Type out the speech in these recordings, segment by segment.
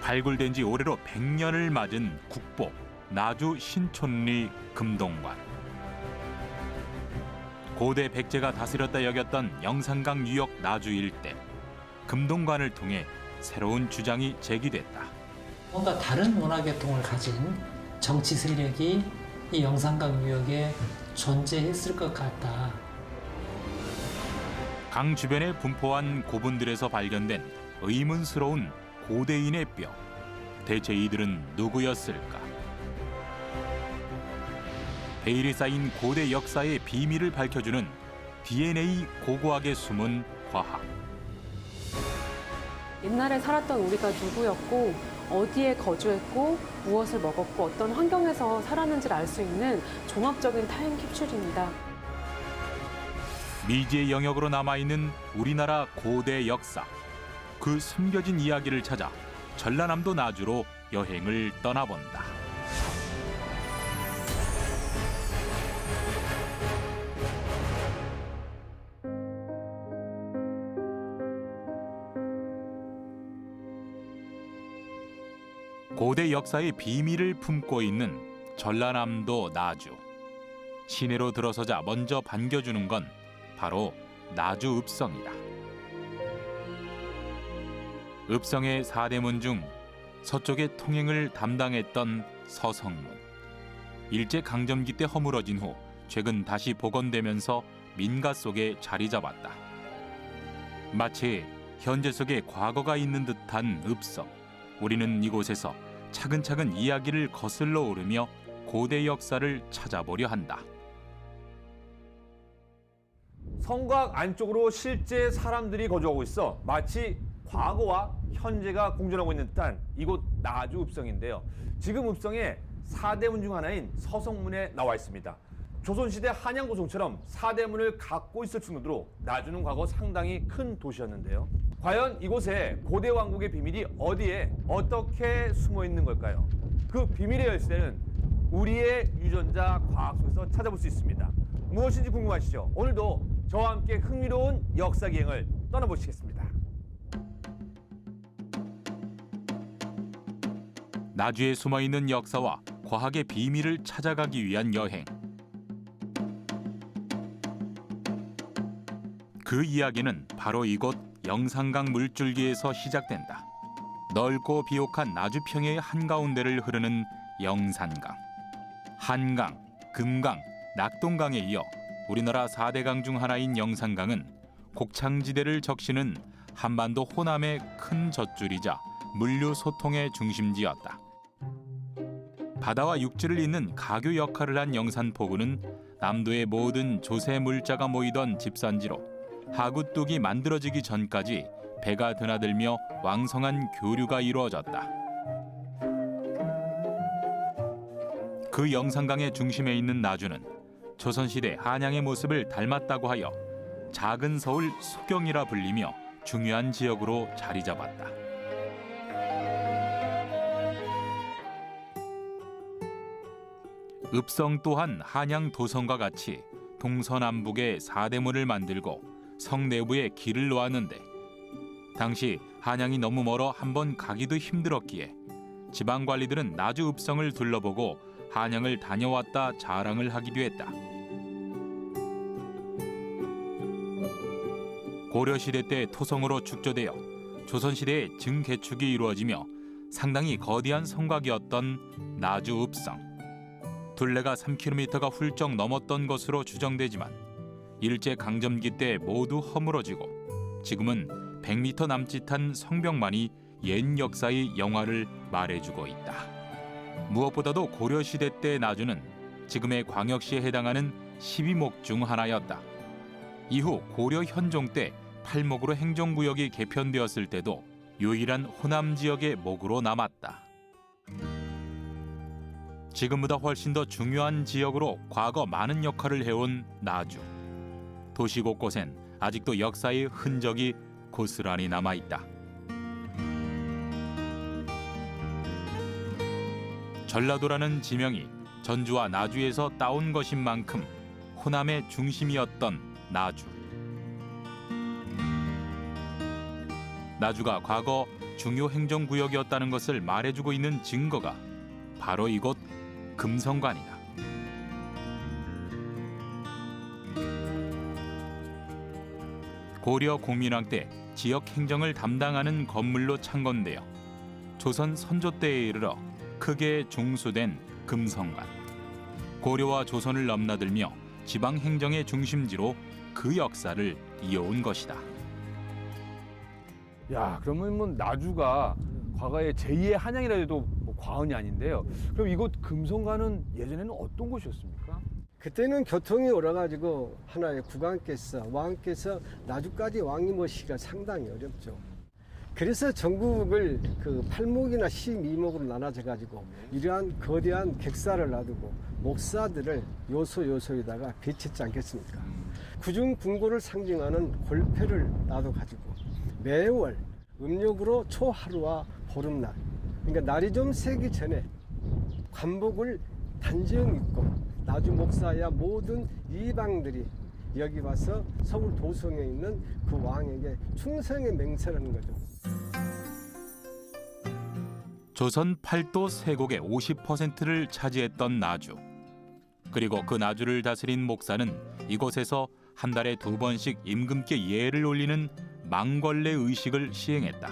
발굴된 지 올해로 100년을 맞은 국보 나주 신촌리 금동관. 고대 백제가 다스렸다 여겼던 영산강 유역 나주 일대. 금동관을 통해 새로운 주장이 제기됐다. 뭔가 다른 문화계통을 가진 정치 세력이 이 영산강 유역에 존재했을 것 같다. 강 주변에 분포한 고분들에서 발견된 의문스러운 고대인의 뼈. 대체 이들은 누구였을까? 베일이 쌓인 고대 역사의 비밀을 밝혀주는 DNA 고고학에 숨은 과학. 옛날에 살았던 우리가 누구였고 어디에 거주했고 무엇을 먹었고 어떤 환경에서 살았는지를 알 수 있는 종합적인 타임 캡슐입니다. 미지의 영역으로 남아있는 우리나라 고대 역사. 그 숨겨진 이야기를 찾아 전라남도 나주로 여행을 떠나본다. 고대 역사의 비밀을 품고 있는 전라남도 나주. 시내로 들어서자 먼저 반겨주는 건 바로 나주 읍성이다. 읍성의 4대문 중 서쪽의 통행을 담당했던 서성문. 일제강점기 때 허물어진 후 최근 다시 복원되면서 민가 속에 자리 잡았다. 마치 현재 속에 과거가 있는 듯한 읍성. 우리는 이곳에서 차근차근 이야기를 거슬러 오르며 고대 역사를 찾아보려 한다. 성곽 안쪽으로 실제 사람들이 거주하고 있어 마치 과거와 현재가 공존하고 있는 듯한 이곳 나주 읍성인데요. 지금 읍성의 4대문 중 하나인 서성문에 나와 있습니다. 조선시대 한양고성처럼 4대문을 갖고 있을 정도로 나주는 과거 상당히 큰 도시였는데요. 과연 이곳에 고대 왕국의 비밀이 어디에 어떻게 숨어 있는 걸까요? 그 비밀의 열쇠는 우리의 유전자 과학 속에서 찾아볼 수 있습니다. 무엇인지 궁금하시죠? 오늘도 저와 함께 흥미로운 역사 기행을 떠나보시겠습니다. 나주에 숨어있는 역사와 과학의 비밀을 찾아가기 위한 여행. 그 이야기는 바로 이곳 영산강 물줄기에서 시작된다. 넓고 비옥한 나주 평야의 한가운데를 흐르는 영산강. 한강, 금강, 낙동강에 이어 우리나라 4대 강 중 하나인 영산강은 곡창지대를 적시는 한반도 호남의 큰 젖줄이자 물류 소통의 중심지였다. 바다와 육지를 잇는 가교 역할을 한 영산포구는 남도의 모든 조세 물자가 모이던 집산지로 하구뚝이 만들어지기 전까지 배가 드나들며 왕성한 교류가 이루어졌다. 그 영산강의 중심에 있는 나주는 조선시대 한양의 모습을 닮았다고 하여 작은 서울 소경이라 불리며 중요한 지역으로 자리 잡았다. 읍성 또한 한양 도성과 같이 동서남북의 4대문을 만들고 성 내부에 길을 놓았는데 당시 한양이 너무 멀어 한번 가기도 힘들었기에 지방관리들은 나주 읍성을 둘러보고 한양을 다녀왔다 자랑을 하기도 했다. 고려시대 때 토성으로 축조되어 조선시대에 증개축이 이루어지며 상당히 거대한 성곽이었던 나주 읍성. 둘레가 3km가 훌쩍 넘었던 것으로 추정되지만 일제강점기 때 모두 허물어지고 지금은 100m 남짓한 성벽만이 옛 역사의 영화를 말해주고 있다. 무엇보다도 고려시대 때 나주는 지금의 광역시에 해당하는 12목 중 하나였다. 이후 고려 현종 때 8목으로 행정구역이 개편되었을 때도 유일한 호남 지역의 목으로 남았다. 지금보다 훨씬 더 중요한 지역으로 과거 많은 역할을 해온 나주. 도시 곳곳엔 아직도 역사의 흔적이 고스란히 남아있다. 전라도라는 지명이 전주와 나주에서 따온 것인 만큼 호남의 중심이었던 나주. 나주가 과거 중요 행정구역이었다는 것을 말해주고 있는 증거가 바로 이곳 금성관이다. 고려 공민왕 때 지역 행정을 담당하는 건물로 창건되어 조선 선조 때에 이르러 크게 중수된 금성관. 고려와 조선을 넘나들며 지방 행정의 중심지로 그 역사를 이어온 것이다. 야, 그러면 뭐 나주가 과거에 제2의 한양이라 해도 뭐 과언이 아닌데요. 그럼 이곳 금성관은 예전에는 어떤 곳이었습니까? 그때는 교통이 어려가지고 하나의 국왕께서 왕께서 나주까지 왕이 모시기가 상당히 어렵죠. 그래서 전국을 그 팔목이나 십이목으로 나눠져 가지고 이러한 거대한 객사를 놔두고 목사들을 요소에다가 배치했지 않겠습니까? 구중 궁궐을 상징하는 골패를 놔둬 가지고 매월 음력으로 초하루와 보름날, 그러니까 날이 좀 새기 전에 관복을 단정 입고 나주 목사야 모든 이방들이 여기 와서 서울 도성에 있는 그 왕에게 충성의 맹세라는 거죠. 조선 팔도 세곡의 50%를 차지했던 나주. 그리고 그 나주를 다스린 목사는 이곳에서 한 달에 2번씩 임금께 예를 올리는 망걸레 의식을 시행했다.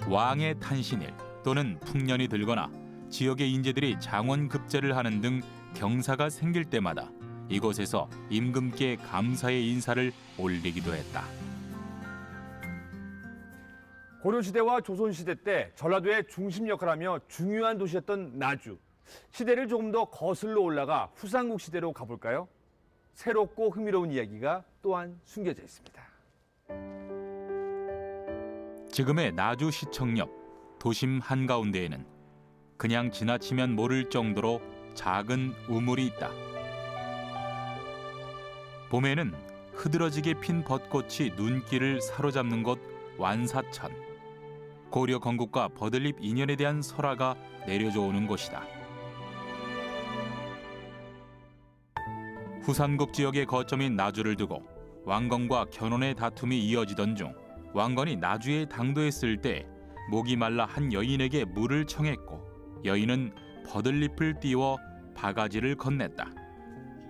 왕의 탄신일 또는 풍년이 들거나 지역의 인재들이 장원급제를 하는 등 경사가 생길 때마다 이곳에서 임금께 감사의 인사를 올리기도 했다. 고려시대와 조선시대 때 전라도의 중심 역할하며 중요한 도시였던 나주. 시대를 조금 더 거슬러 올라가 후삼국 시대로 가볼까요? 새롭고 흥미로운 이야기가 또한 숨겨져 있습니다. 지금의 나주시청 옆 도심 한가운데에는 그냥 지나치면 모를 정도로 작은 우물이 있다. 봄에는 흐드러지게 핀 벚꽃이 눈길을 사로잡는 곳 완사천. 고려 건국과 버들립 인연에 대한 설화가 내려져 오는 곳이다. 후삼국 지역의 거점인 나주를 두고 왕건과 견훤의 다툼이 이어지던 중 왕건이 나주에 당도했을 때 목이 말라 한 여인에게 물을 청했고 여인은 버들잎을 띄워 바가지를 건넸다.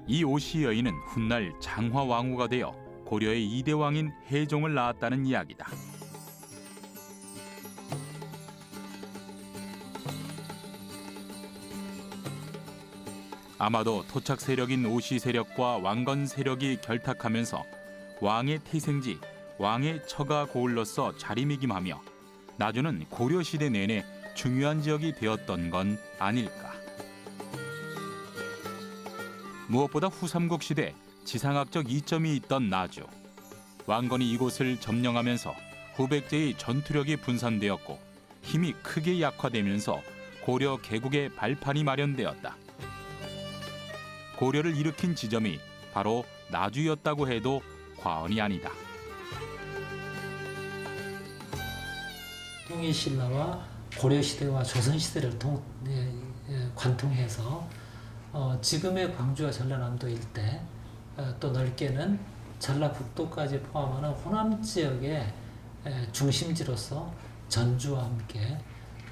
이 오시 여인은 훗날 장화왕후가 되어 고려의 2대 왕인 해종을 낳았다는 이야기다. 아마도 토착 세력인 오시 세력과 왕건 세력이 결탁하면서 왕의 태생지, 왕의 처가 고을로서 자리매김하며 나주는 고려시대 내내 중요한 지역이 되었던 건 아닐까. 무엇보다 후삼국 시대 지상학적 이점이 있던 나주. 왕건이 이곳을 점령하면서 후백제의 전투력이 분산되었고 힘이 크게 약화되면서 고려 개국의 발판이 마련되었다. 고려를 일으킨 지점이 바로 나주였다고 해도 과언이 아니다. 통일신라와 고려시대와 조선시대를 관통해서 지금의 광주와 전라남도 일대 또 넓게는 전라북도까지 포함하는 호남 지역의 중심지로서 전주와 함께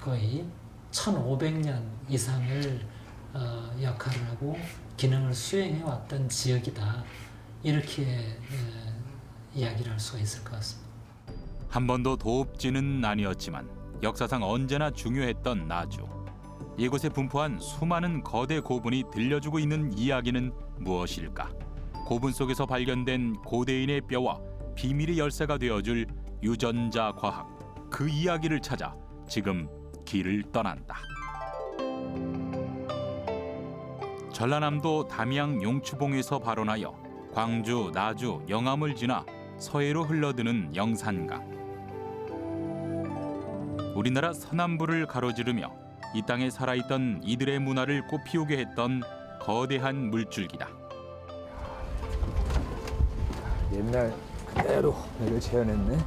거의 1500년 이상을 역할을 하고 기능을 수행해왔던 지역이다. 이렇게 이야기를 할 수가 있을 것 같습니다. 한 번도 도읍지는 아니었지만 역사상 언제나 중요했던 나주. 이곳에 분포한 수많은 거대 고분이 들려주고 있는 이야기는 무엇일까? 고분 속에서 발견된 고대인의 뼈와 비밀의 열쇠가 되어줄 유전자 과학. 그 이야기를 찾아 지금 길을 떠난다. 전라남도 담양 용추봉에서 발원하여 광주, 나주, 영암을 지나 서해로 흘러드는 영산강. 우리나라 서남부를 가로지르며 이 땅에 살아있던 이들의 문화를 꽃피우게 했던 거대한 물줄기다. 옛날 그대로 배를 재현했네.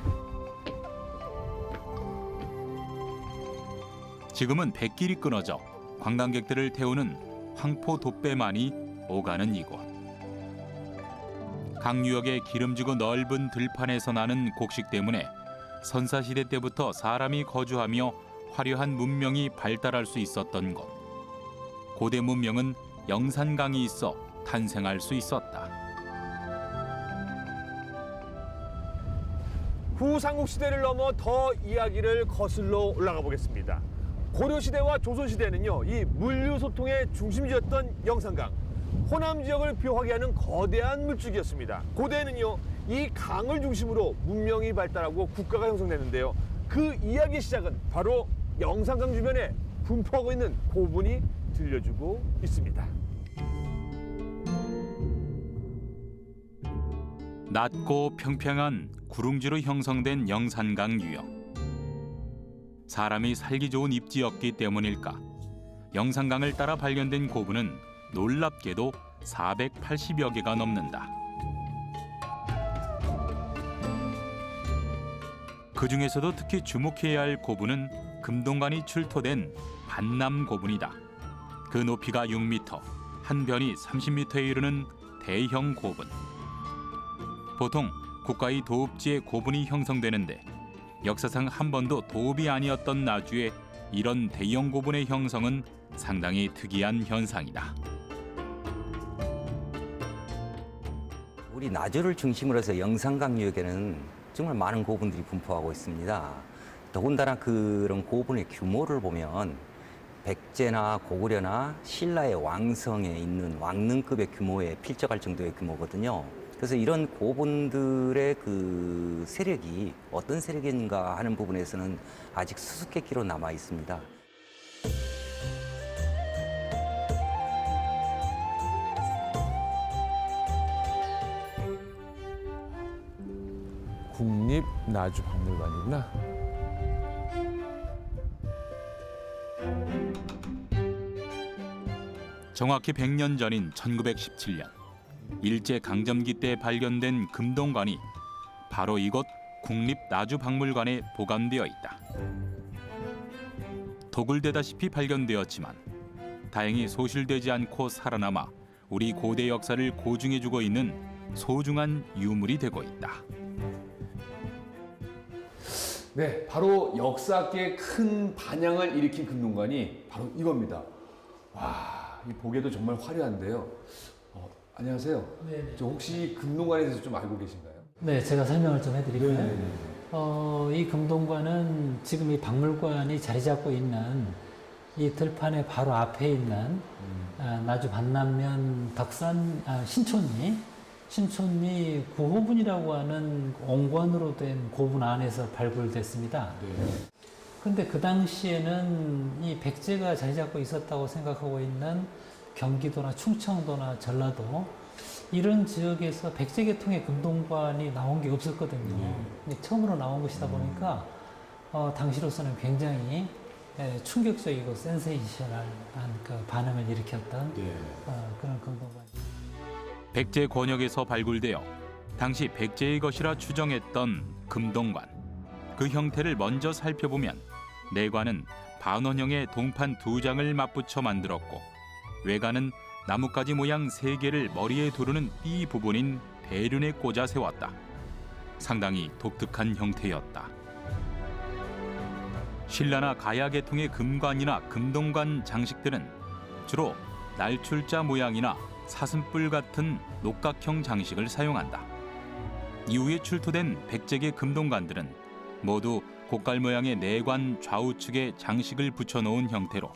지금은 백길이 끊어져 관광객들을 태우는 황포 돛배만이 오가는 이곳. 강유역의 기름지고 넓은 들판에서 나는 곡식 때문에 선사시대 때부터 사람이 거주하며 화려한 문명이 발달할 수 있었던 곳. 고대 문명은 영산강이 있어 탄생할 수 있었다. 후삼국시대를 넘어 더 이야기를 거슬러 올라가 보겠습니다. 고려시대와 조선시대는요, 이 물류소통의 중심지였던 영산강, 호남 지역을 묘하게 하는 거대한 물줄기였습니다. 고대에는요, 이 강을 중심으로 문명이 발달하고 국가가 형성됐는데요. 그 이야기의 시작은 바로 영산강 주변에 분포하고 있는 고분이 들려주고 있습니다. 낮고 평평한 구릉지로 형성된 영산강 유역. 사람이 살기 좋은 입지였기 때문일까? 영산강을 따라 발견된 고분은 놀랍게도 480여 개가 넘는다. 그 중에서도 특히 주목해야 할 고분은 금동관이 출토된 반남 고분이다. 그 높이가 6m, 한 변이 30m에 이르는 대형 고분. 보통 국가의 도읍지에 고분이 형성되는데 역사상 한 번도 도읍이 아니었던 나주에 이런 대형 고분의 형성은 상당히 특이한 현상이다. 우리 나주를 중심으로 해서 영산강 유역에는 정말 많은 고분들이 분포하고 있습니다. 더군다나 그런 고분의 규모를 보면 백제나 고구려나 신라의 왕성에 있는 왕릉급의 규모에 필적할 정도의 규모거든요. 그래서 이런 고분들의 그 세력이 어떤 세력인가 하는 부분에서는 아직 수수께끼로 남아 있습니다. 국립나주박물관이구나. 정확히 100년 전인 1917년 일제강점기 때 발견된 금동관이 바로 이곳 국립나주박물관에 보관되어 있다. 도굴되다시피 발견되었지만 다행히 소실되지 않고 살아남아 우리 고대 역사를 고증해주고 있는 소중한 유물이 되고 있다. 네, 바로 역사계에 큰 반향을 일으킨 금동관이 바로 이겁니다. 와, 이 보기에도 정말 화려한데요. 안녕하세요. 네. 저 혹시 금동관에 대해서 좀 알고 계신가요? 네, 제가 설명을 좀 해드릴까요? 이 금동관은 지금 이 박물관이 자리 잡고 있는 이 들판의 바로 앞에 있는 나주 반남면 덕산 신촌리 구호분이라고 하는 옹관으로 된 고분 안에서 발굴됐습니다. 그런데 그 당시에는 이 백제가 자리 잡고 있었다고 생각하고 있는 경기도나 충청도나 전라도 이런 지역에서 백제 계통의 금동관이 나온 게 없었거든요. 근데 처음으로 나온 것이다 보니까 당시로서는 굉장히 충격적이고 센세이셔널한 그 반응을 일으켰던 그런 금동관. 백제 권역에서 발굴되어 당시 백제의 것이라 추정했던 금동관. 그 형태를 먼저 살펴보면 내관은 반원형의 동판 2장을 맞붙여 만들었고 외관은 나뭇가지 모양 3개를 머리에 두르는 띠 부분인 대륜에 꽂아 세웠다. 상당히 독특한 형태였다. 신라나 가야 계통의 금관이나 금동관 장식들은 주로 날출자 모양이나 사슴뿔 같은 녹각형 장식을 사용한다. 이후에 출토된 백제계 금동관들은 모두 곡갈 모양의 내관 좌우측에 장식을 붙여놓은 형태로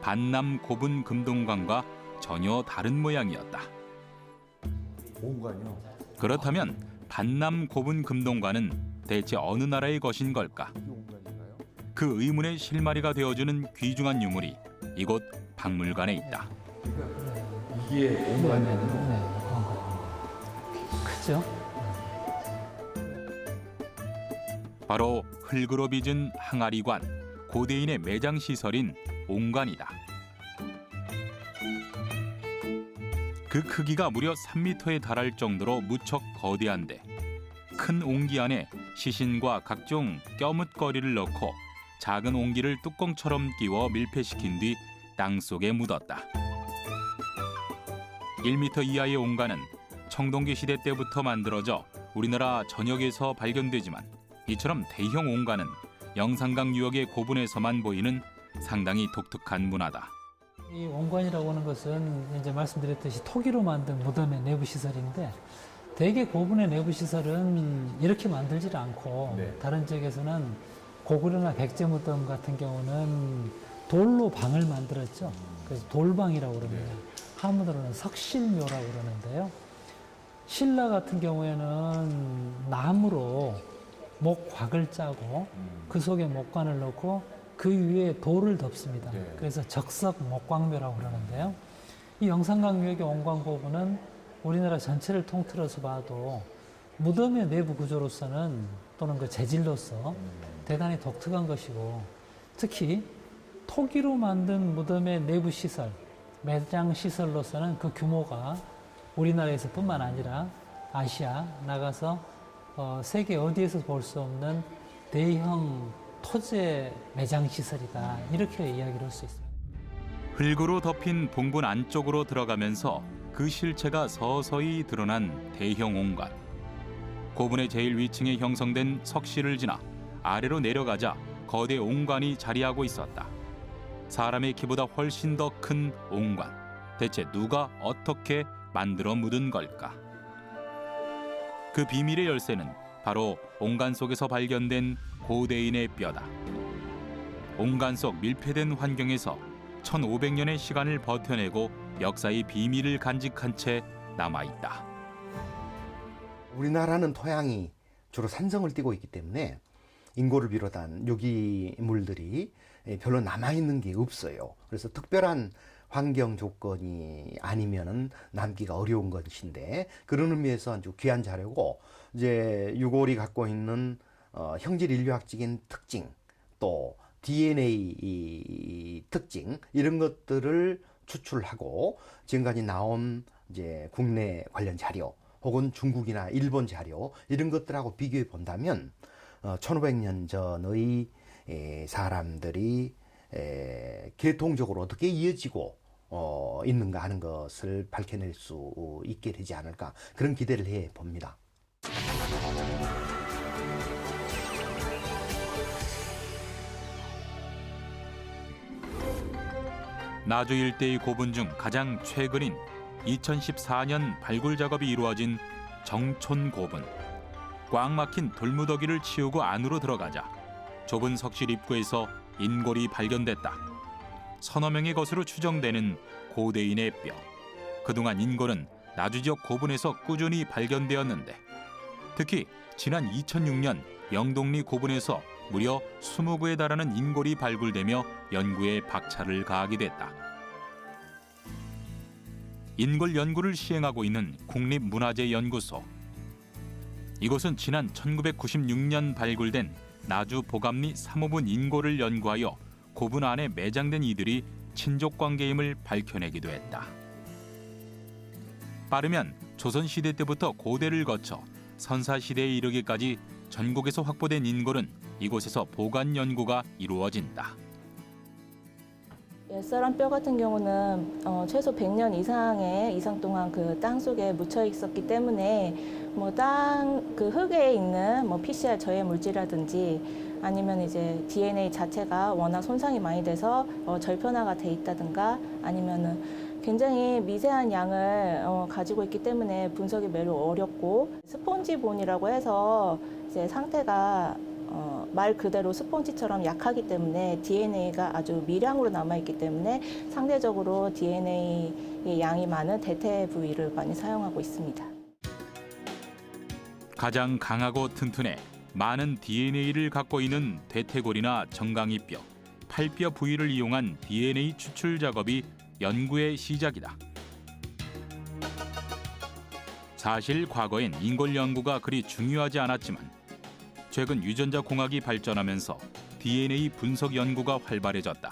반남 고분 금동관과 전혀 다른 모양이었다. 공관이요? 그렇다면 반남 고분 금동관은 대체 어느 나라의 것인 걸까? 이 공간인가요? 그 의문의 실마리가 되어주는 귀중한 유물이 이곳 박물관에 있다. 이게 공간이요? 크죠? 바로 흙으로 빚은 항아리관, 고대인의 매장 시설인 옹관이다. 그 크기가 무려 3m에 달할 정도로 무척 거대한데 큰 옹기 안에 시신과 각종 껴묻거리를 넣고 작은 옹기를 뚜껑처럼 끼워 밀폐시킨 뒤 땅속에 묻었다. 1m 이하의 옹관은 청동기 시대 때부터 만들어져 우리나라 전역에서 발견되지만 이처럼 대형 옹관은 영산강 유역의 고분에서만 보이는 상당히 독특한 문화다. 이 옹관이라고 하는 것은 이제 말씀드렸듯이 토기로 만든 무덤의 내부 시설인데 대개 고분의 내부 시설은 이렇게 만들질 않고 네. 다른 지역에서는 고구려나 백제 무덤 같은 경우는 돌로 방을 만들었죠. 그래서 돌방이라고 그럽니다. 한문으로는 석실묘라고 그러는데요. 신라 같은 경우에는 나무로 목곽을 짜고 그 속에 목관을 넣고 그 위에 돌을 덮습니다. 네. 그래서 적석 목광묘라고 그러는데요. 이 영산강 유역의 옹관고분은 우리나라 전체를 통틀어서 봐도 무덤의 내부 구조로서는 또는 그 재질로서 대단히 독특한 것이고 특히 토기로 만든 무덤의 내부 시설, 매장 시설로서는 그 규모가 우리나라에서뿐만 아니라 아시아 나가서 세계 어디에서 볼 수 없는 대형 토제 매장 시설이다 이렇게 이야기를 할 수 있습니다. 흙으로 덮인 봉분 안쪽으로 들어가면서 그 실체가 서서히 드러난 대형 옹관. 고분의 제일 위층에 형성된 석실을 지나 아래로 내려가자 거대 옹관이 자리하고 있었다. 사람의 키보다 훨씬 더 큰 옹관. 대체 누가 어떻게 만들어 묻은 걸까? 그 비밀의 열쇠는 바로 옹관 속에서 발견된 고대인의 뼈다. 옹관 속 밀폐된 환경에서 1500년의 시간을 버텨내고 역사의 비밀을 간직한 채 남아있다. 우리나라는 토양이 주로 산성을 띠고 있기 때문에 인고를 비롯한 유기물들이 별로 남아있는 게 없어요. 그래서 특별한 환경 조건이 아니면은 남기가 어려운 것인데 그런 의미에서 아주 귀한 자료고 이제 유골이 갖고 있는 형질 인류학적인 특징 또 DNA 특징 이런 것들을 추출하고 지금까지 나온 이제 국내 관련 자료 혹은 중국이나 일본 자료 이런 것들하고 비교해 본다면 1500년 전의 사람들이 계통적으로 어떻게 이어지고 있는가 하는 것을 밝혀낼 수 있게 되지 않을까 그런 기대를 해 봅니다. 나주 일대의 고분 중 가장 최근인 2014년 발굴 작업이 이루어진 정촌 고분. 꽉 막힌 돌무더기를 치우고 안으로 들어가자 좁은 석실 입구에서 인골이 발견됐다. 서너 명의 것으로 추정되는 고대인의 뼈. 그동안 인골은 나주 지역 고분에서 꾸준히 발견되었는데 특히 지난 2006년 영동리 고분에서 무려 20구에 달하는 인골이 발굴되며 연구에 박차를 가하게 됐다. 인골 연구를 시행하고 있는 국립문화재연구소. 이곳은 지난 1996년 발굴된 나주 보감리 3호분 인골을 연구하여 고분 안에 매장된 이들이 친족 관계임을 밝혀내기도 했다. 빠르면 조선시대 때부터 고대를 거쳐 선사시대에 이르기까지 전국에서 확보된 인골은 이곳에서 보관 연구가 이루어진다. 옛사람 뼈 같은 경우는 최소 100년 이상 동안 그 땅 속에 묻혀 있었기 때문에 땅 그 흙에 있는 PCR 저해 물질이라든지 아니면 이제 DNA 자체가 워낙 손상이 많이 돼서 절편화가 돼 있다든가 아니면은 굉장히 미세한 양을 가지고 있기 때문에 분석이 매우 어렵고 스폰지본이라고 해서 이제 상태가 말 그대로 스폰지처럼 약하기 때문에 DNA가 아주 미량으로 남아있기 때문에 상대적으로 DNA의 양이 많은 대퇴 부위를 많이 사용하고 있습니다. 가장 강하고 튼튼해 많은 DNA를 갖고 있는 대퇴골이나 정강이뼈, 팔뼈 부위를 이용한 DNA 추출 작업이 연구의 시작이다. 사실 과거엔 인골 연구가 그리 중요하지 않았지만 최근 유전자 공학이 발전하면서 DNA 분석 연구가 활발해졌다.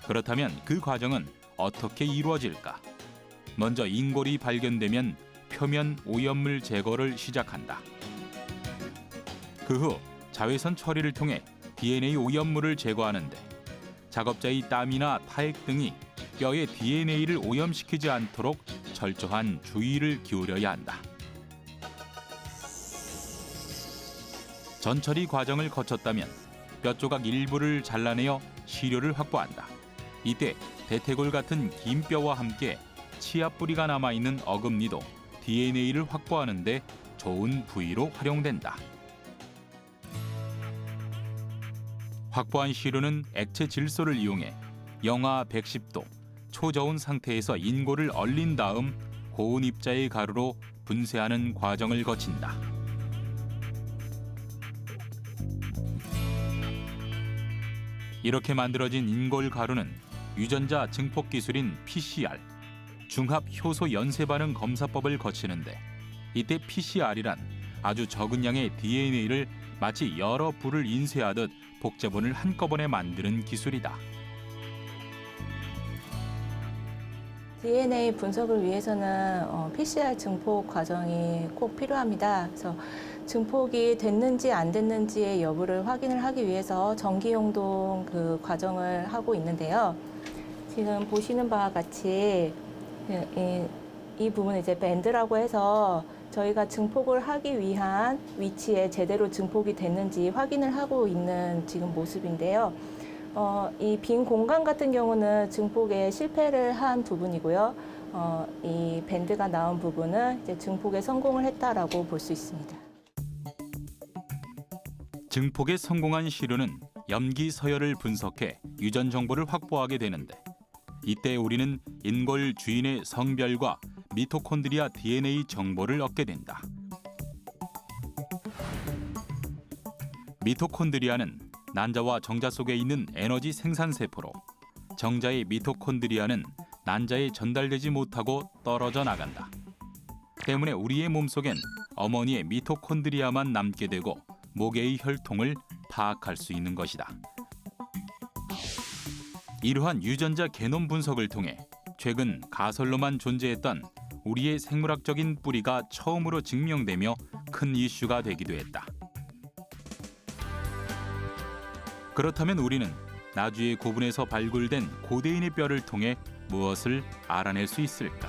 그렇다면 그 과정은 어떻게 이루어질까? 먼저 인골이 발견되면 표면 오염물 제거를 시작한다. 그 후 자외선 처리를 통해 DNA 오염물을 제거하는데 작업자의 땀이나 타액 등이 뼈의 DNA를 오염시키지 않도록 철저한 주의를 기울여야 한다. 전처리 과정을 거쳤다면 뼈 조각 일부를 잘라내어 시료를 확보한다. 이때 대퇴골 같은 긴 뼈와 함께 치아 뿌리가 남아있는 어금니도 DNA를 확보하는 데 좋은 부위로 활용된다. 확보한 시료는 액체 질소를 이용해 영하 110도 초저온 상태에서 인골을 얼린 다음 고온 입자의 가루로 분쇄하는 과정을 거친다. 이렇게 만들어진 인골 가루는 유전자 증폭 기술인 PCR, 중합 효소 연쇄 반응 검사법을 거치는데 이때 PCR이란 아주 적은 양의 DNA를 마치 여러 불을 인쇄하듯 복제본을 한꺼번에 만드는 기술이다. DNA 분석을 위해서는 PCR 증폭 과정이 꼭 필요합니다. 그래서 증폭이 됐는지 안 됐는지의 여부를 확인을 하기 위해서 전기용동 그 과정을 하고 있는데요. 지금 보시는 바와 같이 이 부분은 이제 밴드라고 해서 저희가 증폭을 하기 위한 위치에 제대로 증폭이 됐는지 확인을 하고 있는 지금 모습인데요. 이 빈 공간 같은 경우는 증폭에 실패를 한 부분이고요. 이 밴드가 나온 부분은 이제 증폭에 성공을 했다라고 볼 수 있습니다. 증폭에 성공한 시료는 염기 서열을 분석해 유전 정보를 확보하게 되는데 이때 우리는 인골 주인의 성별과 미토콘드리아 DNA 정보를 얻게 된다. 미토콘드리아는 난자와 정자 속에 있는 에너지 생산 세포로 정자의 미토콘드리아는 난자에 전달되지 못하고 떨어져 나간다. 때문에 우리의 몸속엔 어머니의 미토콘드리아만 남게 되고 모계의 혈통을 파악할 수 있는 것이다. 이러한 유전자 게놈 분석을 통해 최근 가설로만 존재했던 우리의 생물학적인 뿌리가 처음으로 증명되며 큰 이슈가 되기도 했다. 그렇다면 우리는 나주의 고분에서 발굴된 고대인의 뼈를 통해 무엇을 알아낼 수 있을까?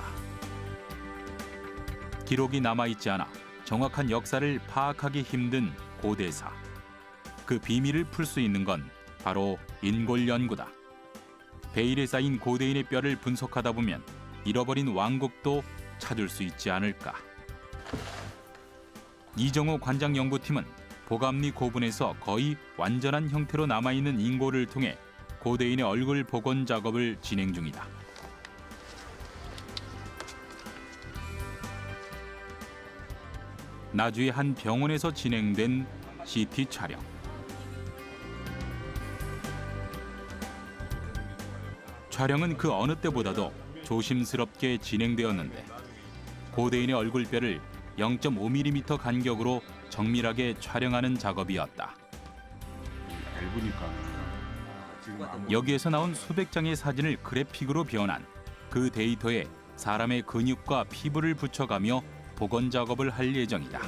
기록이 남아있지 않아 정확한 역사를 파악하기 힘든 고대사. 그 비밀을 풀 수 있는 건 바로 인골 연구다. 베일에 쌓인 고대인의 뼈를 분석하다 보면 잃어버린 왕국도 찾을 수 있지 않을까. 이정호 관장 연구팀은 보감리 고분에서 거의 완전한 형태로 남아있는 인골을 통해 고대인의 얼굴 복원 작업을 진행 중이다. 나주의 한 병원에서 진행된 CT 촬영. 촬영은 그 어느 때보다도 조심스럽게 진행되었는데 고대인의 얼굴뼈를 0.5mm 간격으로 정밀하게 촬영하는 작업이었다. 여기에서 나온 수백 장의 사진을 그래픽으로 변환, 그 데이터에 사람의 근육과 피부를 붙여가며 복원 작업을 할 예정이다.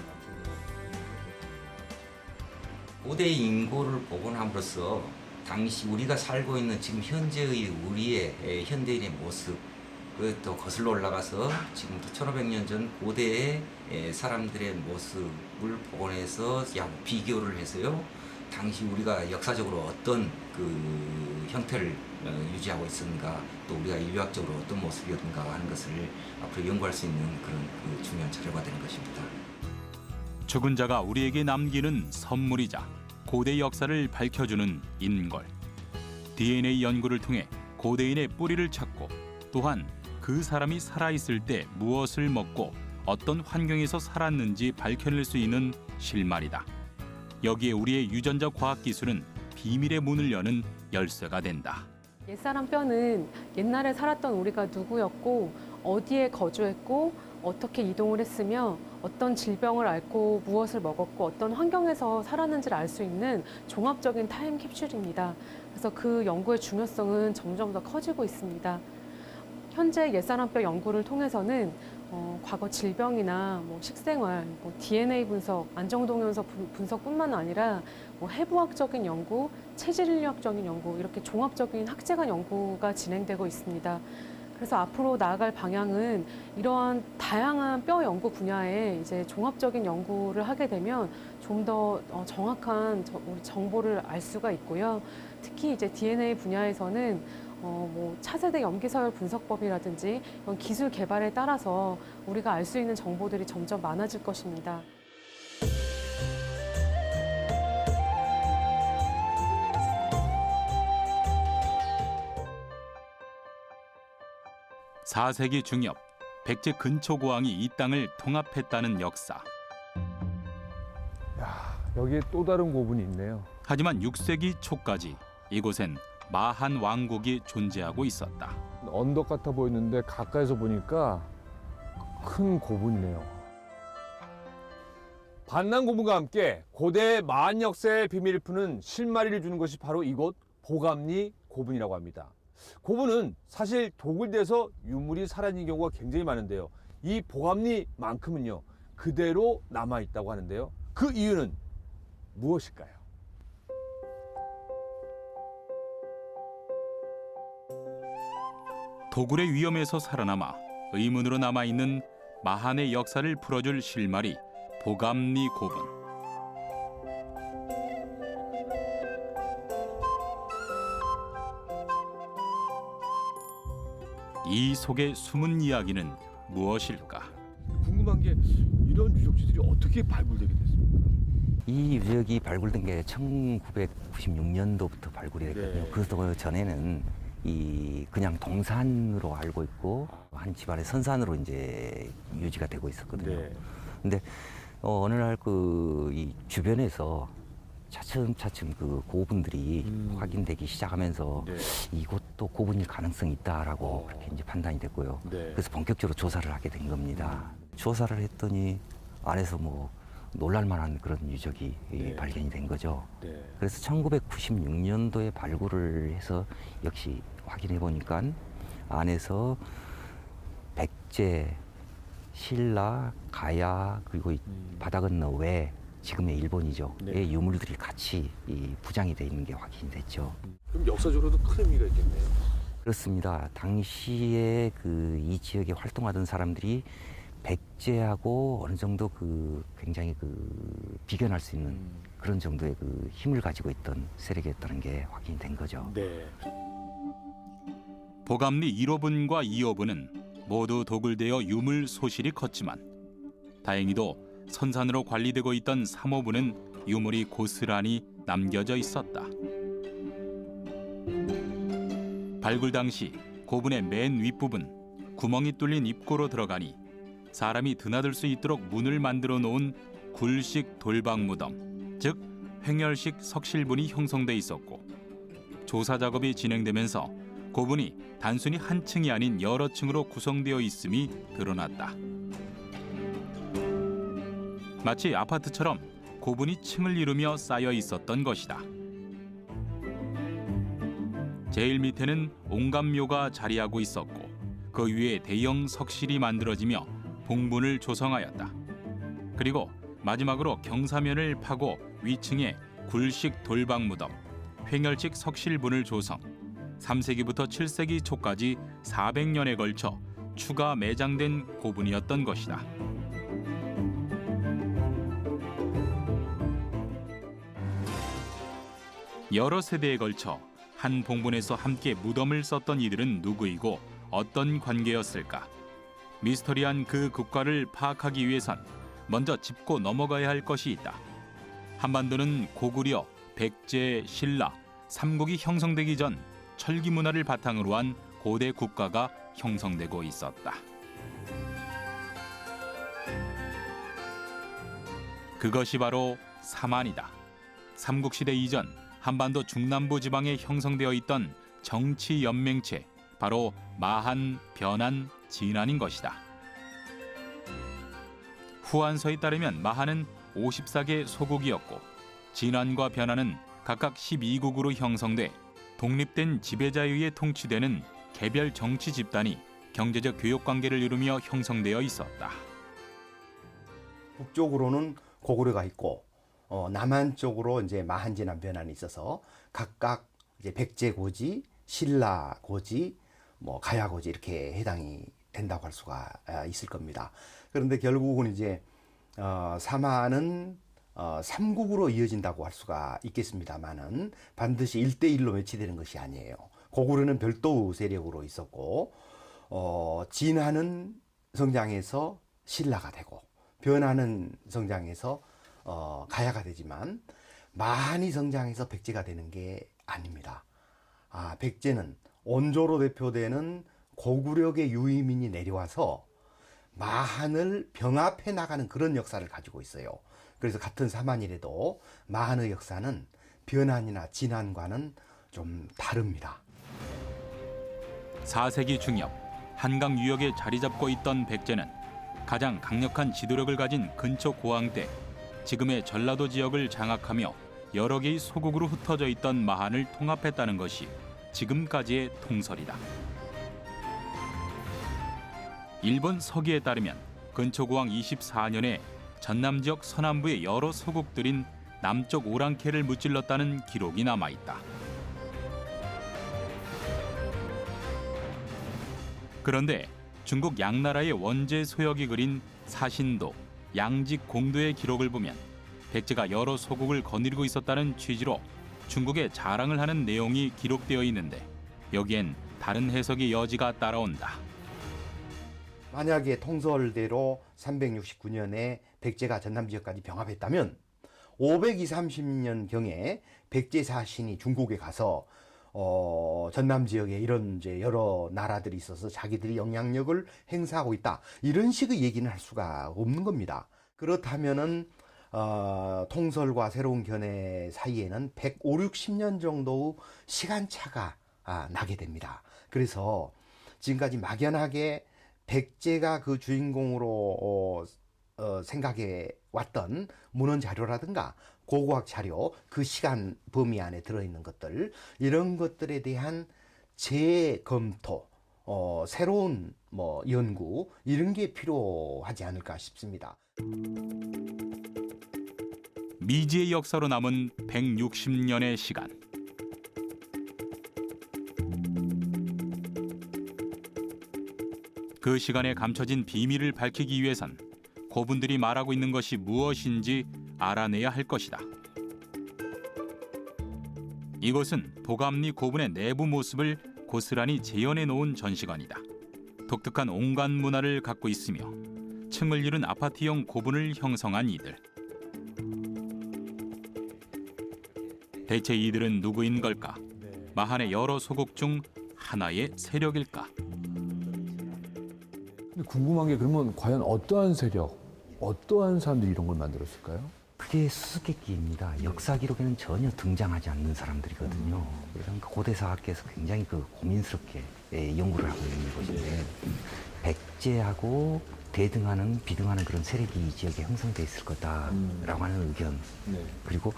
고대의 인골을 복원함으로써 당시 우리가 살고 있는 지금 현재의 우리의 현대인의 모습, 또 거슬러 올라가서 지금부터 1500년 전 고대의 사람들의 모습을 복원해서 비교를 해서요. 당시 우리가 역사적으로 어떤 그 형태를 유지하고 있었는가, 또 우리가 인류학적으로 어떤 모습이었는가 하는 것을 앞으로 연구할 수 있는 그런 중요한 자료가 되는 것입니다. 죽은 자가 우리에게 남기는 선물이자 고대 역사를 밝혀주는 인골. DNA 연구를 통해 고대인의 뿌리를 찾고 또한 그 사람이 살아있을 때 무엇을 먹고 어떤 환경에서 살았는지 밝혀낼 수 있는 실마리다. 여기에 우리의 유전자 과학 기술은 비밀의 문을 여는 열쇠가 된다. 옛사람 뼈는 옛날에 살았던 우리가 누구였고 어디에 거주했고 어떻게 이동을 했으며 어떤 질병을 앓고 무엇을 먹었고 어떤 환경에서 살았는지를 알 수 있는 종합적인 타임캡슐입니다. 그래서 그 연구의 중요성은 점점 더 커지고 있습니다. 현재 옛사람 뼈 연구를 통해서는 과거 질병이나 식생활, DNA 분석, 안정동요소 분석뿐만 아니라 해부학적인 연구, 체질인류학적인 연구 이렇게 종합적인 학제간 연구가 진행되고 있습니다. 그래서 앞으로 나아갈 방향은 이러한 다양한 뼈 연구 분야에 이제 종합적인 연구를 하게 되면 좀 더 정확한 정보를 알 수가 있고요. 특히 이제 DNA 분야에서는 뭐 차세대 염기서열 분석법이라든지 이런 기술 개발에 따라서 우리가 알 수 있는 정보들이 점점 많아질 것입니다. (4세기) 중엽 백제 근초고왕이 이 땅을 통합했다는 역사. 야, 여기에 또 다른 고분이 있네요. 하지만 (6세기) 초까지 이곳엔 마한 왕국이 존재하고 있었다. 언덕 같아 보였는데 가까이서 보니까 큰 고분이네요. 반란 고분과 함께 고대 마한 역사의 비밀을 푸는 실마리를 주는 것이 바로 이곳 보감리 고분이라고 합니다. 고분은 사실 도굴돼서 유물이 사라진 경우가 굉장히 많은데요. 이 보감리만큼은요, 그대로 남아있다고 하는데요. 그 이유는 무엇일까요? 도굴의 위험에서 살아남아 의문으로 남아있는 마한의 역사를 풀어줄 실마리 보감리 고분. 이 속의 숨은 이야기는 무엇일까? 궁금한 게 이런 유적지들이 어떻게 발굴되게 됐습니까? 이 유적이 발굴된 게 1996년도부터 발굴이 됐거든요. 네. 그 전에는 그냥 동산으로 알고 있고 한 집안의 선산으로 이제 유지가 되고 있었거든요. 네. 근데 어느 날 이 주변에서 차츰차츰 그 고분들이 확인되기 시작하면서 네. 이곳도 고분일 가능성이 있다라고 그렇게 이제 판단이 됐고요. 네. 그래서 본격적으로 조사를 하게 된 겁니다. 조사를 했더니 안에서 뭐 놀랄만한 그런 유적이 네. 발견이 된 거죠. 네. 그래서 1996년도에 발굴을 해서 역시 확인해 보니까 안에서 백제, 신라, 가야 그리고 이 바다 건너 외 지금의 일본이죠. 네. 의 유물들이 같이 부장이 돼 있는 게 확인이 됐죠. 그럼 역사적으로도 큰 의미가 있겠네요. 그렇습니다. 당시에 이 지역에 활동하던 사람들이 백제하고 어느 정도 굉장히 비견할 수 있는 그런 정도의 힘을 가지고 있던 세력이었다는 게 확인이 된 거죠. 네. 보감리 1호분과 2호분은 모두 도굴되어 유물 소실이 컸지만 다행히도 선산으로 관리되고 있던 3호분은 유물이 고스란히 남겨져 있었다. 발굴 당시 고분의 맨 윗부분 구멍이 뚫린 입구로 들어가니 사람이 드나들 수 있도록 문을 만들어 놓은 굴식 돌방 무덤, 즉 횡열식 석실분이 형성돼 있었고 조사 작업이 진행되면서 고분이 단순히 한 층이 아닌 여러 층으로 구성되어 있음이 드러났다. 마치 아파트처럼 고분이 층을 이루며 쌓여 있었던 것이다. 제일 밑에는 옹감묘가 자리하고 있었고 그 위에 대형 석실이 만들어지며 봉분을 조성하였다. 그리고 마지막으로 경사면을 파고 위층에 굴식 돌방 무덤, 횡열식 석실분을 조성, 3세기부터 7세기 초까지 400년에 걸쳐 추가 매장된 고분이었던 것이다. 여러 세대에 걸쳐 한 봉분에서 함께 무덤을 썼던 이들은 누구이고 어떤 관계였을까? 미스터리한 그 국가를 파악하기 위해선 먼저 짚고 넘어가야 할 것이 있다. 한반도는 고구려, 백제, 신라, 삼국이 형성되기 전 철기 문화를 바탕으로 한 고대 국가가 형성되고 있었다. 그것이 바로 사만이다. 삼국시대 이전 한반도 중남부 지방에 형성되어 있던 정치 연맹체, 바로 마한, 변한, 진안인 것이다. 후한서에 따르면 마한은 54개 소국이었고 진안과 변한은 각각 12국으로 형성돼 독립된 지배자에 의해 통치되는 개별 정치 집단이 경제적 교역 관계를 이루며 형성되어 있었다. 북쪽으로는 고구려가 있고 남한 쪽으로 이제 마한, 진안, 변한이 있어서 각각 이제 백제 고지, 신라 고지, 뭐 가야고지 이렇게 해당이 된다고 할 수가 있을 겁니다. 그런데 결국은 이제 사마는 삼국으로 이어진다고 할 수가 있겠습니다만은 반드시 1대1로 매치되는 것이 아니에요. 고구려는 별도 세력으로 있었고 진하는 성장해서 신라가 되고 변하는 성장해서 가야가 되지만 마한이 성장해서 백제가 되는 게 아닙니다. 백제는 원조로 대표되는 고구려의 유의민이 내려와서 마한을 병합해 나가는 그런 역사를 가지고 있어요. 그래서 같은 사만이라도 마한의 역사는 변한이나 진한과는 좀 다릅니다. 4세기 중엽 한강 유역에 자리 잡고 있던 백제는 가장 강력한 지도력을 가진 근초 고왕 때 지금의 전라도 지역을 장악하며 여러 개의 소국으로 흩어져 있던 마한을 통합했다는 것이 지금까지의 통설이다. 일본 서기에 따르면 근초고왕 24년에 전남 지역 서남부의 여러 소국들인 남쪽 오랑캐를 무찔렀다는 기록이 남아있다. 그런데 중국 양나라의 원제 소역이 그린 사신도, 양직 공도의 기록을 보면 백제가 여러 소국을 거느리고 있었다는 취지로 중국에 자랑을 하는 내용이 기록되어 있는데 여기엔 다른 해석의 여지가 따라온다. 만약에 통설대로 369년에 백제가 전남 지역까지 병합했다면 520~30년경에 백제 사신이 중국에 가서 전남 지역에 이런 이제 여러 나라들이 있어서 자기들이 영향력을 행사하고 있다. 이런 식의 얘기는 할 수가 없는 겁니다. 그렇다면은 통설과 새로운 견해 사이에는 150~60년 정도 시간차가 나게 됩니다. 그래서 지금까지 막연하게 백제가 그 주인공으로 생각해 왔던 문헌 자료라든가 고고학 자료, 그 시간 범위 안에 들어있는 것들, 이런 것들에 대한 재검토, 새로운 연구, 이런 게 필요하지 않을까 싶습니다. 미지의 역사로 남은 160년의 시간. 그 시간에 감춰진 비밀을 밝히기 위해선 고분들이 말하고 있는 것이 무엇인지 알아내야 할 것이다. 이곳은 도감리 고분의 내부 모습을 고스란히 재현해 놓은 전시관이다. 독특한 온갖 문화를 갖고 있으며 층을 이룬 아파트형 고분을 형성한 이들. 대체 이들은 누구인 걸까? 마한의 여러 소국 중 하나의 세력일까? 근데 궁금한 게 그러면 과연 어떠한 세력, 어떠한 사람들이 이런 걸 만들었을까요? 그게 수수께끼입니다. 역사 기록에는 전혀 등장하지 않는 사람들이거든요. 그러니까 고대사학계에서 굉장히 고민스럽게 연구를 하고 있는 것인데 백제하고 대등하는 비등하는 그런 세력이 이 지역에 형성돼 있을 거다라고 하는 의견, 그리고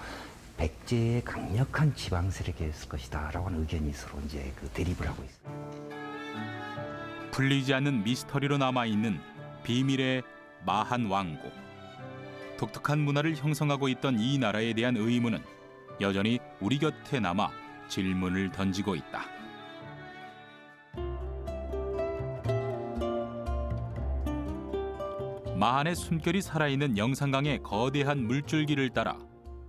백제의 강력한 지방 세력이 있을 것이다라고 하는 의견이 서로 이제 대립을 하고 있어요. 풀리지 않는 미스터리로 남아있는 비밀의 마한 왕국. 독특한 문화를 형성하고 있던 이 나라에 대한 의문은 여전히 우리 곁에 남아 질문을 던지고 있다. 마한의 숨결이 살아있는 영산강의 거대한 물줄기를 따라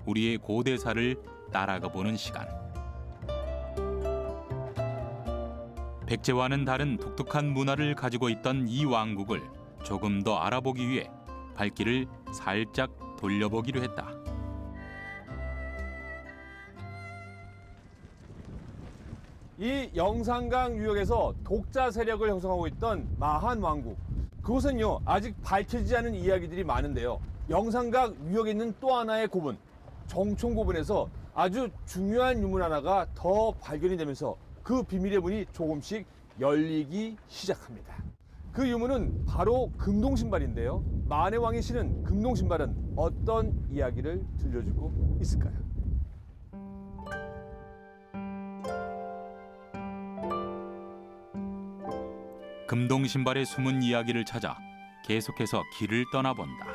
우리의 고대사를 따라가 보는 시간. 백제와는 다른 독특한 문화를 가지고 있던 이 왕국을 조금 더 알아보기 위해 발길을 살짝 돌려보기로 했다. 이 영산강 유역에서 독자 세력을 형성하고 있던 마한 왕국. 그곳은요, 아직 밝혀지지 않은 이야기들이 많은데요. 영산강 유역에 있는 또 하나의 고분, 정총 고분에서 아주 중요한 유물 하나가 더 발견이 되면서 그 비밀의 문이 조금씩 열리기 시작합니다. 그 유물은 바로 금동신발인데요. 만해 왕이 신은 금동신발은 어떤 이야기를 들려주고 있을까요? 금동신발의 숨은 이야기를 찾아 계속해서 길을 떠나본다.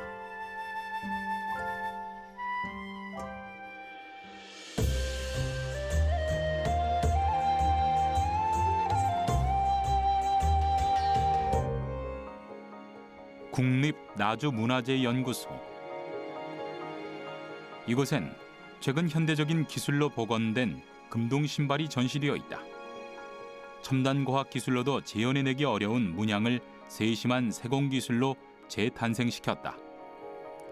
국립나주문화재연구소. 이곳엔 최근 현대적인 기술로 복원된 금동 신발이 전시되어 있다. 첨단 과학 기술로도 재현해내기 어려운 문양을 세심한 세공 기술로 재탄생시켰다.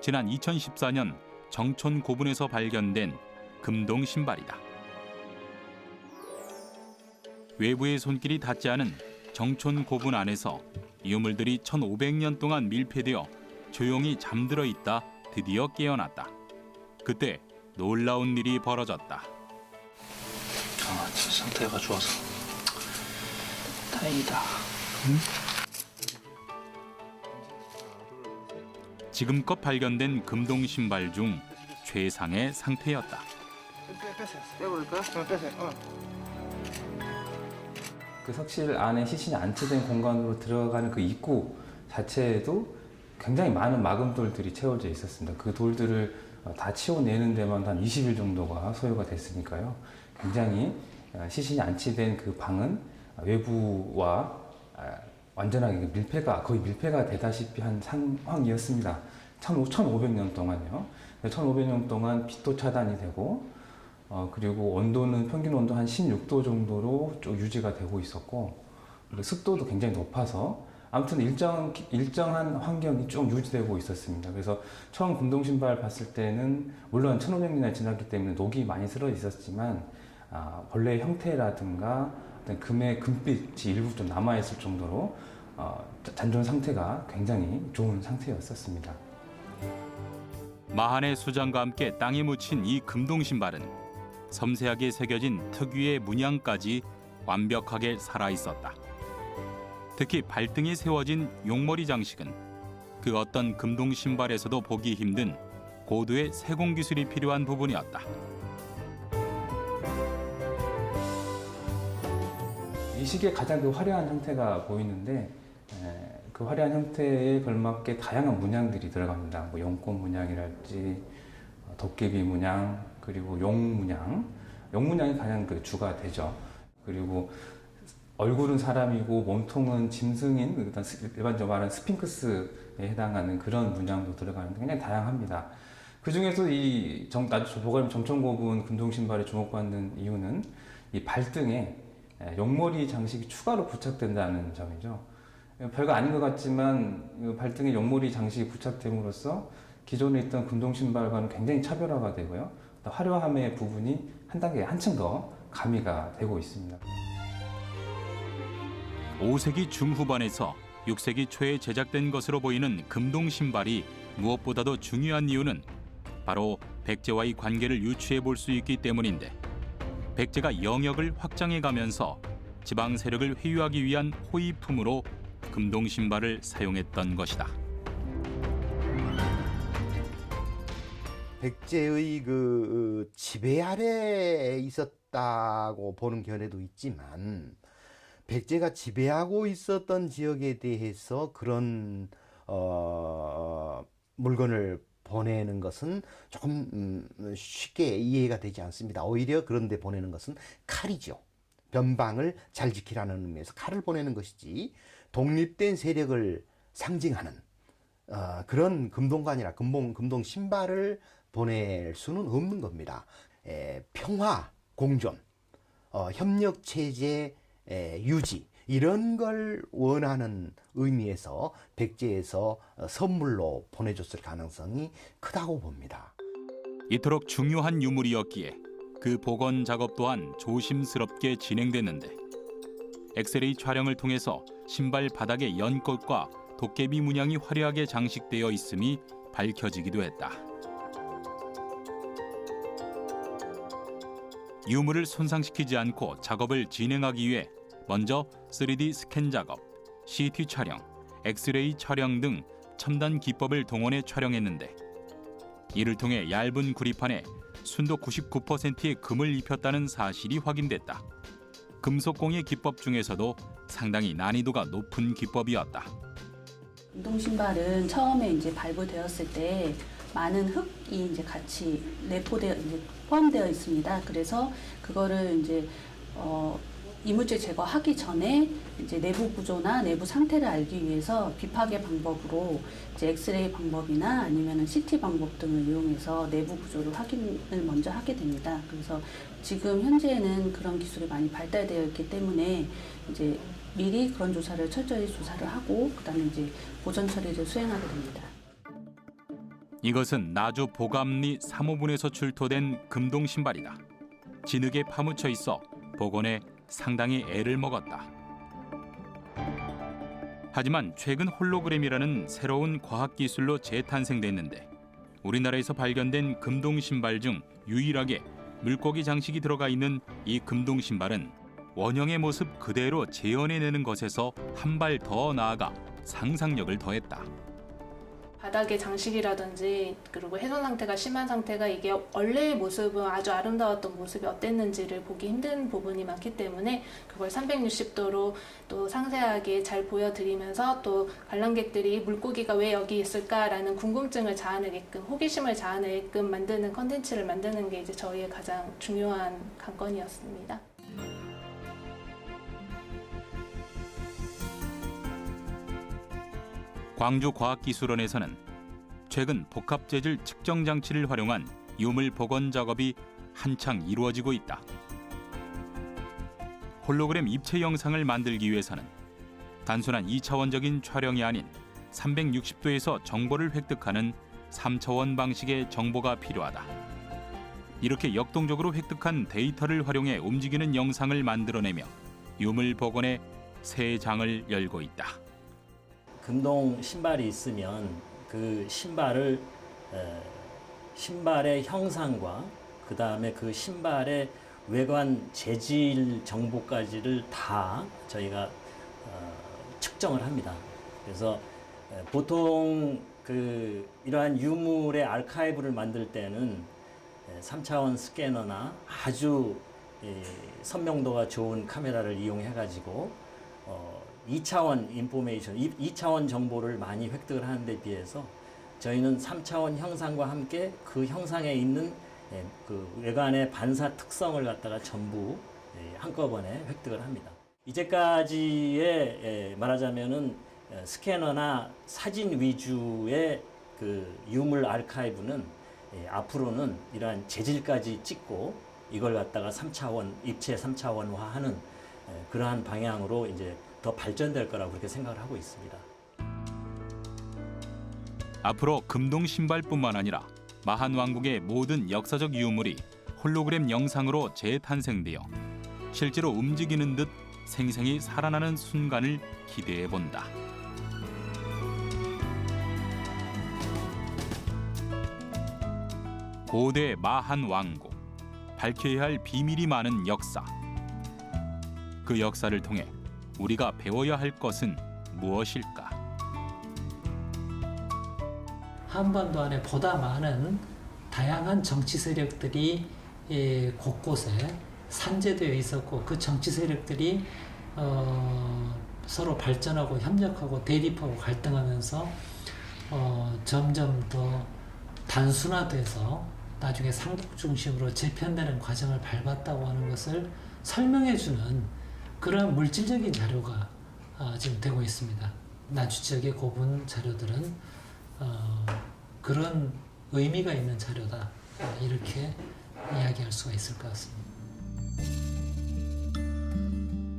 지난 2014년 정촌 고분에서 발견된 금동 신발이다. 외부의 손길이 닿지 않은 정촌 고분 안에서 유물들이 1500년 동안 밀폐되어 조용히 잠들어 있다 드디어 깨어났다. 그때 놀라운 일이 벌어졌다. 상태가 좋아서 다행이다. 지금껏 발견된 금동 신발 중 최상의 상태였다. 그 석실 안에 시신이 안치된 공간으로 들어가는 그 입구 자체에도 굉장히 많은 마금돌들이 채워져 있었습니다. 그 돌들을 다 치워내는 데만 한 20일 정도가 소요가 됐으니까요. 굉장히 시신이 안치된 그 방은 외부와 완전하게 거의 밀폐가 되다시피 한 상황이었습니다. 1500년 동안요. 1500년 동안 빛도 차단이 되고 그리고 온도는 평균 온도 한 16도 정도로 쭉 유지가 되고 있었고 습도도 굉장히 높아서 아무튼 일정한 환경이 쭉 유지되고 있었습니다. 그래서 처음 금동 신발 봤을 때는 물론 1500년이 지났기 때문에 녹이 많이 슬어 있었지만 벌레의 형태라든가 어떤 금빛이 일부 좀 남아있을 정도로 잔존 상태가 굉장히 좋은 상태였었습니다. 마한의 수장과 함께 땅에 묻힌 이 금동 신발은 섬세하게 새겨진 특유의 문양까지 완벽하게 살아있었다. 특히 발등에 세워진 용머리 장식은 그 어떤 금동 신발에서도 보기 힘든 고도의 세공 기술이 필요한 부분이었다. 이 시기에 가장 그 화려한 형태가 보이는데 그 화려한 형태에 걸맞게 다양한 문양들이 들어갑니다. 뭐 용꽃 문양이랄지 도깨비 문양 그리고 용 문양이 가장 그 주가 되죠. 그리고 얼굴은 사람이고 몸통은 짐승인 일반적으로 말하는 스핑크스에 해당하는 그런 문양도 들어가는데 굉장히 다양합니다. 그 중에서 이 보갈림 정촌고분 금동 신발에 주목받는 이유는 이 발등에 용머리 장식이 추가로 부착된다는 점이죠. 별거 아닌 것 같지만 발등에 용머리 장식이 부착됨으로써 기존에 있던 금동 신발과는 굉장히 차별화가 되고요. 화려함의 부분이 한층 더 가미가 되고 있습니다. 5세기 중후반에서 6세기 초에 제작된 것으로 보이는 금동 신발이 무엇보다도 중요한 이유는 바로 백제와의 관계를 유추해 볼 수 있기 때문인데 백제가 영역을 확장해 가면서 지방 세력을 회유하기 위한 호위품으로 금동 신발을 사용했던 것이다. 백제의 그 지배 아래에 있었다고 보는 견해도 있지만 백제가 지배하고 있었던 지역에 대해서 그런 물건을 보내는 것은 조금 쉽게 이해가 되지 않습니다. 오히려 그런 데 보내는 것은 칼이죠. 변방을 잘 지키라는 의미에서 칼을 보내는 것이지 독립된 세력을 상징하는 그런 금동관이나 금동 신발을 보낼 수는 없는 겁니다. 평화, 공존, 협력 체제 유지 이런 걸 원하는 의미에서 백제에서 선물로 보내줬을 가능성이 크다고 봅니다. 이토록 중요한 유물이었기에 그 복원 작업 또한 조심스럽게 진행됐는데 엑스레이 촬영을 통해서 신발 바닥에 연꽃과 도깨비 문양이 화려하게 장식되어 있음이 밝혀지기도 했다. 유물을 손상시키지 않고 작업을 진행하기 위해 먼저 3D 스캔 작업, CT 촬영, 엑스레이 촬영 등 첨단 기법을 동원해 촬영했는데 이를 통해 얇은 구리판에 순도 99%의 금을 입혔다는 사실이 확인됐다. 금속공예 기법 중에서도 상당히 난이도가 높은 기법이었다. 금동 신발은 처음에 이제 발굴되었을 때 많은 흙이 이제 같이 포함되어 있습니다. 그래서 그거를 이제 이물질 제거하기 전에 이제 내부 구조나 내부 상태를 알기 위해서 비파괴 방법으로 이제 엑스레이 방법이나 아니면 CT 방법 등을 이용해서 내부 구조를 확인을 먼저 하게 됩니다. 그래서 지금 현재는 그런 기술이 많이 발달되어 있기 때문에 이제 미리 그런 조사를 철저히 조사를 하고 그다음에 이제 보전 처리를 수행하게 됩니다. 이것은 나주 보감리 3호분에서 출토된 금동 신발이다. 진흙에 파묻혀 있어 복원에 상당히 애를 먹었다. 하지만 최근 홀로그램이라는 새로운 과학기술로 재탄생됐는데 우리나라에서 발견된 금동 신발 중 유일하게 물고기 장식이 들어가 있는 이 금동 신발은 원형의 모습 그대로 재현해내는 것에서 한 발 더 나아가 상상력을 더했다. 바닥의 장식이라든지 그리고 훼손 상태가 심한 상태가 이게 원래의 모습은 아주 아름다웠던 모습이 어땠는지를 보기 힘든 부분이 많기 때문에 그걸 360도로 또 상세하게 잘 보여드리면서 또 관람객들이 물고기가 왜 여기 있을까라는 궁금증을 자아내게끔 호기심을 자아내게끔 만드는 컨텐츠를 만드는 게 이제 저희의 가장 중요한 관건이었습니다. 광주과학기술원에서는 최근 복합재질 측정 장치를 활용한 유물 복원 작업이 한창 이루어지고 있다. 홀로그램 입체 영상을 만들기 위해서는 단순한 2차원적인 촬영이 아닌 360도에서 정보를 획득하는 3차원 방식의 정보가 필요하다. 이렇게 역동적으로 획득한 데이터를 활용해 움직이는 영상을 만들어내며 유물 복원의 새 장을 열고 있다. 금동 신발이 있으면 그 신발을 신발의 형상과 그 다음에 그 신발의 외관 재질 정보까지를 다 저희가 측정을 합니다. 그래서 보통 이러한 유물의 아카이브를 만들 때는 3차원 스캐너나 아주 선명도가 좋은 카메라를 이용해 가지고 2차원 인포메이션, 2차원 정보를 많이 획득을 하는 데 비해서 저희는 3차원 형상과 함께 그 형상에 있는 그 외관의 반사 특성을 갖다가 전부 한꺼번에 획득을 합니다. 이제까지의 말하자면은 스캐너나 사진 위주의 그 유물 아카이브는 앞으로는 이러한 재질까지 찍고 이걸 갖다가 3차원, 입체 3차원화하는 그러한 방향으로 이제 더 발전될 거라고 그렇게 생각을 하고 있습니다. 앞으로 금동 신발뿐만 아니라 마한 왕국의 모든 역사적 유물이 홀로그램 영상으로 재탄생되어 실제로 움직이는 듯 생생히 살아나는 순간을 기대해 본다. 고대 마한 왕국, 밝혀야 할 비밀이 많은 역사. 그 역사를 통해 우리가 배워야 할 것은 무엇일까? 한반도 안에 보다 많은 다양한 정치 세력들이 곳곳에 산재되어 있었고 그 정치 세력들이 서로 발전하고 협력하고 대립하고 갈등하면서 점점 더 단순화돼서 나중에 삼국 중심으로 재편되는 과정을 밟았다고 하는 것을 설명해주는 그런 물질적인 자료가 지금 되고 있습니다. 나주 지역의 고분 자료들은 그런 의미가 있는 자료다. 이렇게 이야기할 수가 있을 것 같습니다.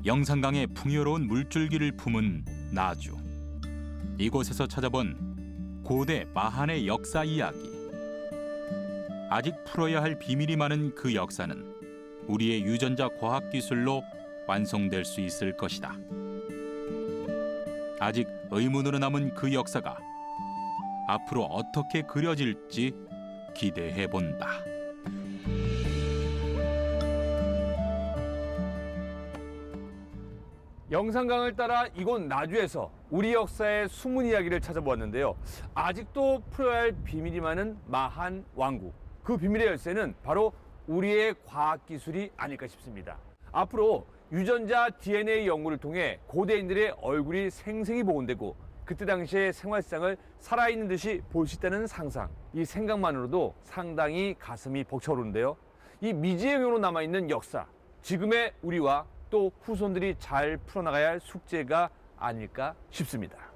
영산강의 풍요로운 물줄기를 품은 나주. 이곳에서 찾아본 고대 마한의 역사 이야기. 아직 풀어야 할 비밀이 많은 그 역사는 우리의 유전자 과학기술로 완성될 수 있을 것이다. 아직 의문으로 남은 그 역사가 앞으로 어떻게 그려질지 기대해 본다. 영산강을 따라 이곳 나주에서 우리 역사의 숨은 이야기를 찾아보았는데요. 아직도 풀어야 할 비밀이 많은 마한 왕국. 그 비밀의 열쇠는 바로 우리의 과학기술이 아닐까 싶습니다. 앞으로 유전자 DNA 연구를 통해 고대인들의 얼굴이 생생히 복원되고 그때 당시의 생활상을 살아있는 듯이 볼 수 있다는 상상. 이 생각만으로도 상당히 가슴이 벅차오르는데요. 이 미지의 영역으로 남아있는 역사, 지금의 우리와 또 후손들이 잘 풀어나가야 할 숙제가 아닐까 싶습니다.